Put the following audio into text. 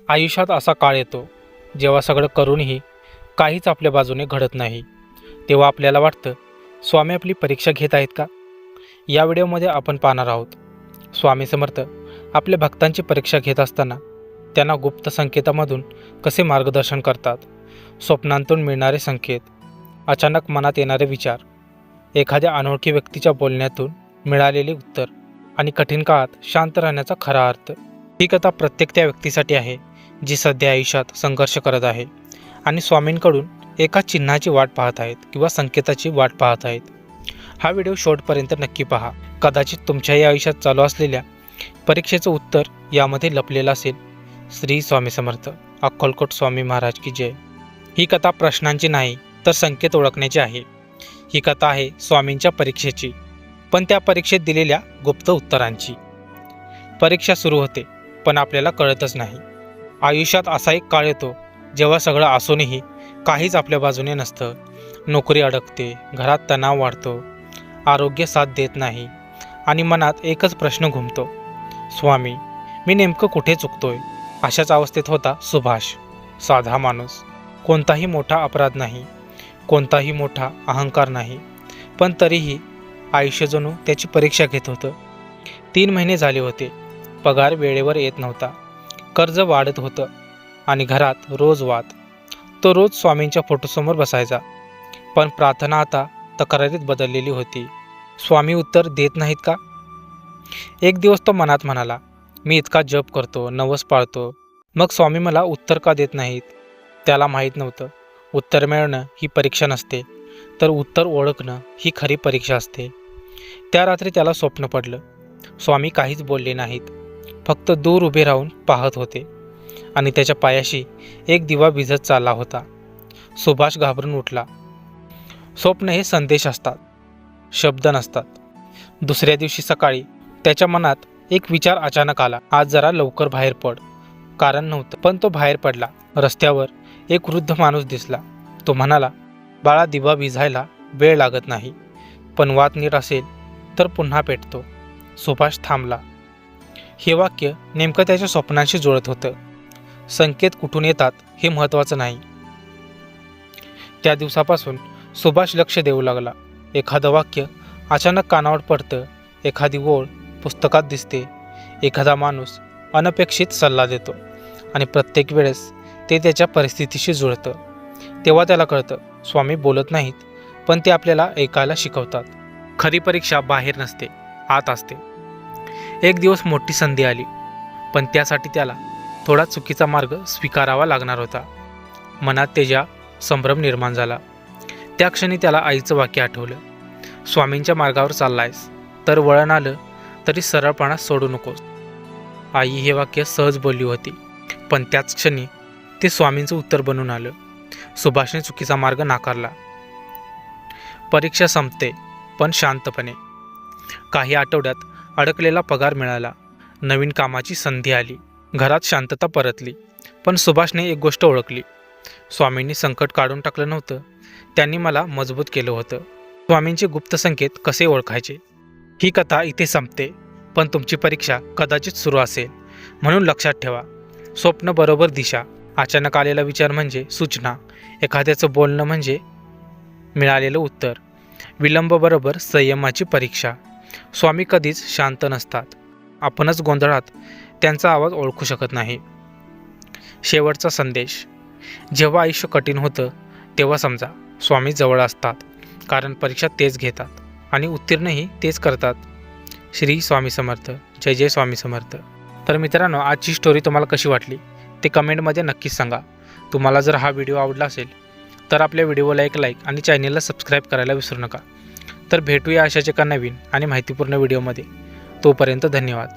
आयुष्यात असा काळ येतो जेव्हा सगळं करूनही काहीच आपल्या बाजूने घडत नाही. तेव्हा आपल्याला वाटतं, स्वामी आपली परीक्षा घेत आहेत का? या व्हिडिओमध्ये आपण पाहणार आहोत, स्वामी समर्थ आपल्या भक्तांची परीक्षा घेत असताना त्यांना गुप्त संकेतामधून कसे मार्गदर्शन करतात. स्वप्नांतून मिळणारे संकेत, अचानक मनात येणारे विचार, एखाद्या अनोळखी व्यक्तीच्या बोलण्यातून मिळालेले उत्तर आणि कठीण काळात शांत राहण्याचा खरा अर्थ. ही कथा प्रत्येक त्या व्यक्तीसाठी आहे जी सध्या आयुष्यात संघर्ष करत आहे आणि स्वामींकडून एका चिन्हाची वाट पाहत आहेत किंवा संकेताची वाट पाहत आहेत. हा व्हिडिओ शेवटपर्यंत नक्की पहा. कदाचित तुमच्याही आयुष्यात चालू असलेल्या परीक्षेचं उत्तर यामध्ये लपलेलं असेल. श्री स्वामी समर्थ. अक्कलकोट स्वामी महाराज की जय. ही कथा प्रश्नांची नाही तर संकेत ओळखण्याची आहे. ही कथा आहे स्वामींच्या परीक्षेची, पण त्या परीक्षेत दिलेल्या गुप्त उत्तरांची. परीक्षा सुरू होते पण आपल्याला कळतच नाही. आयुष्यात असा एक काळ येतो जेव्हा सगळं असूनही काहीच आपल्या बाजूने नसतं. नोकरी अडकते, घरात तणाव वाढतो, आरोग्य साथ देत नाही आणि मनात एकच प्रश्न घुमतो, स्वामी मी नेमकं कुठे चुकतोय? अशाच अवस्थेत होता सुभाष. साधा माणूस, कोणताही मोठा अपराध नाही, कोणताही मोठा अहंकार नाही, पण तरीही आयुष्य जणू त्याची परीक्षा घेत होतं. 3 महिने झाले होते. पगार वेळेवर येत नव्हता, कर्ज वाढत होतं आणि घरात रोज वाद. तो रोज स्वामींच्या फोटोसमोर बसायचा, पण प्रार्थना आता तक्रारीत बदललेली होती. स्वामी उत्तर देत नाहीत का? एक दिवस तो मनात म्हणाला, मी इतका जप करतो, नवस पाळतो, मग स्वामी मला उत्तर का देत नाहीत? त्याला माहीत नव्हतं, उत्तर मिळणं ही परीक्षा नसते, तर उत्तर ओळखणं ही खरी परीक्षा असते. त्या रात्री त्याला स्वप्न पडलं. स्वामी काहीच बोलले नाहीत, फक्त दूर उभे राहून पाहत होते आणि त्याच्या पायाशी एक दिवा विझत चालला होता. सुभाष घाबरून उठला. स्वप्न हे संदेश असतात, शब्द नसतात. दुसऱ्या दिवशी सकाळी त्याच्या मनात एक विचार अचानक आला, आज जरा लवकर बाहेर पड. कारण नव्हतं, पण तो बाहेर पडला. रस्त्यावर एक वृद्ध माणूस दिसला. तो म्हणाला, बाळा दिवा विझायला वेळ लागत नाही, पण वात नीट असेल तर पुन्हा पेटतो. सुभाष थांबला. हे वाक्य नेमकं त्याच्या स्वप्नांशी जुळत होतं. संकेत कुठून येतात हे महत्त्वाचं नाही. त्या दिवसापासून सुभाष लक्ष देऊ लागला. एखादं वाक्य अचानक कानावर पडतं, एखादी ओळ पुस्तकात दिसते, एखादा माणूस अनपेक्षित सल्ला देतो आणि प्रत्येक वेळेस ते त्याच्या परिस्थितीशी जुळतं. तेव्हा त्याला कळतं, स्वामी बोलत नाहीत, पण ते आपल्याला ऐकायला शिकवतात. खरी परीक्षा बाहेर नसते, आत असते. एक दिवस मोठी संधी आली, पण त्यासाठी त्याला थोडा चुकीचा मार्ग स्वीकारावा लागणार होता. मनात त्याच्या संभ्रम निर्माण झाला. त्या क्षणी त्याला आईचं वाक्य आठवलं, स्वामींच्या मार्गावर चाललायस तर वळण आलं तरी सरळपणा सोडू नकोस. आई हे वाक्य सहज बोलली होती, पण त्याच क्षणी ते स्वामींचं उत्तर बनून आलं. सुभाषने चुकीचा मार्ग नाकारला. परीक्षा संपते, पण शांतपणे. काही आठवड्यात अडकलेला पगार मिळाला, नवीन कामाची संधी आली, घरात शांतता परतली. पण सुभाषने एक गोष्ट ओळखली, स्वामींनी संकट काढून टाकलं नव्हतं, त्यांनी मला मजबूत केलं होतं. स्वामींचे गुप्त संकेत कसे ओळखायचे? ही कथा इथे संपते, पण तुमची परीक्षा कदाचित सुरू असेल. म्हणून लक्षात ठेवा, स्वप्न बरोबर दिशा, अचानक आलेला विचार म्हणजे सूचना, एखाद्याचं बोलणं म्हणजे मिळालेलं उत्तर, विलंब बरोबर संयमाची परीक्षा. स्वामी कधीच शांत नसतात, आपणच गोंधळात त्यांचा आवाज ओळखू शकत नाही. शेवटचा संदेश, जेव्हा आयुष्य कठीण होतं तेव्हा समजा स्वामी जवळ असतात, कारण परीक्षा तेच घेतात आणि उत्तीर्णही तेच करतात. श्री स्वामी समर्थ. जय जय स्वामी समर्थ. तर मित्रांनो, आजची स्टोरी तुम्हाला कशी वाटली ते कमेंटमध्ये नक्कीच सांगा. तुम्हाला जर हा व्हिडिओ आवडला असेल तर आपल्या व्हिडिओला एक लाईक आणि चॅनेलला सबस्क्राईब करायला विसरू नका. तर भेटूया अशाच एका नवीन आणि माहितीपूर्ण व्हिडिओमध्ये. तोपर्यंत धन्यवाद.